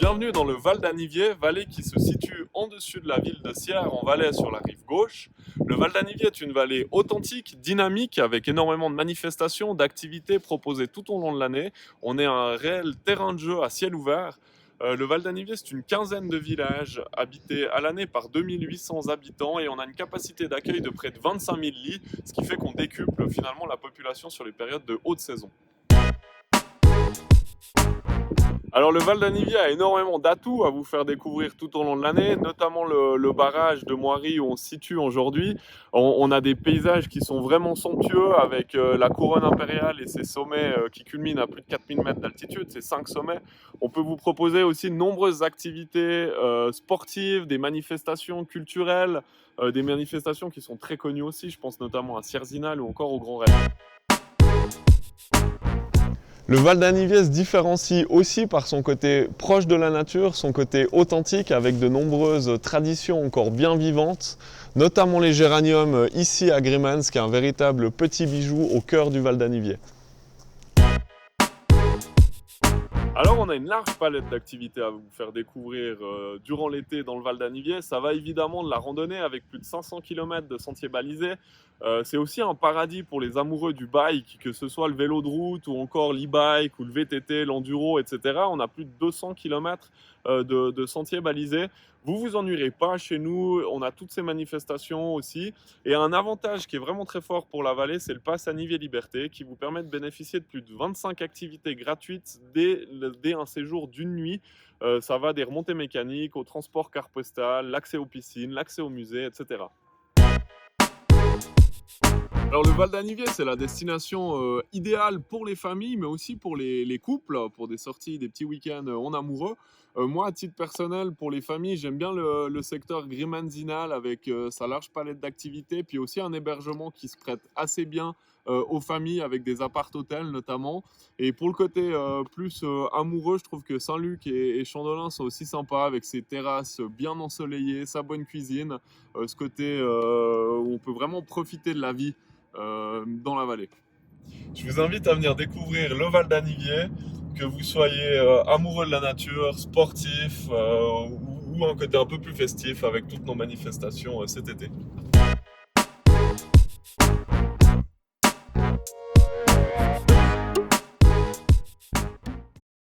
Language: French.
Bienvenue dans le Val d'Anniviers, vallée qui se situe en dessus de la ville de Sierre, en Valais sur la rive gauche. Le Val d'Anniviers est une vallée authentique, dynamique, avec énormément de manifestations, d'activités proposées tout au long de l'année. On est un réel terrain de jeu à ciel ouvert. Le Val d'Anniviers, c'est une quinzaine de villages habités à l'année par 2800 habitants et on a une capacité d'accueil de près de 25 000 lits, ce qui fait qu'on décuple finalement la population sur les périodes de haute saison. Alors le Val d'Anniviers a énormément d'atouts à vous faire découvrir tout au long de l'année, notamment le barrage de Moiry où on se situe aujourd'hui. On a des paysages qui sont vraiment somptueux avec la couronne impériale et ses sommets qui culminent à plus de 4000 mètres d'altitude, ces 5 sommets. On peut vous proposer aussi de nombreuses activités sportives, des manifestations culturelles, des manifestations qui sont très connues aussi, je pense notamment à Sierzinal ou encore au Grand Raid. Le Val d'Anniviers se différencie aussi par son côté proche de la nature, son côté authentique avec de nombreuses traditions encore bien vivantes, notamment les géraniums ici à Grimans, qui est un véritable petit bijou au cœur du Val d'Anniviers. Alors on a une large palette d'activités à vous faire découvrir durant l'été dans le Val d'Anniviers. Ça va évidemment de la randonnée avec plus de 500 km de sentiers balisés. C'est aussi un paradis pour les amoureux du bike, que ce soit le vélo de route ou encore l'e-bike ou le VTT, l'enduro, etc. On a plus de 200 km de sentiers balisés. Vous vous ennuierez pas chez nous, on a toutes ces manifestations aussi. Et un avantage qui est vraiment très fort pour la vallée, c'est le pass Anniviers Liberté qui vous permet de bénéficier de plus de 25 activités gratuites dès un séjour d'une nuit. Ça va des remontées mécaniques, au transport car postal, l'accès aux piscines, l'accès aux musées, etc. Alors le Val d'Anniviers, c'est la destination idéale pour les familles, mais aussi pour les couples, pour des sorties, des petits week-ends en amoureux. Moi, à titre personnel, pour les familles, j'aime bien le secteur Grimanzinal avec sa large palette d'activités, puis aussi un hébergement qui se prête assez bien aux familles avec des appart-hôtels notamment. Et pour le côté plus amoureux, je trouve que Saint-Luc et Chandelin sont aussi sympas avec ses terrasses bien ensoleillées, sa bonne cuisine, ce côté où on peut vraiment profiter de la vie dans la vallée. Je vous invite à venir découvrir le Val d'Anniviers, que vous soyez amoureux de la nature, sportif ou un côté un peu plus festif avec toutes nos manifestations cet été.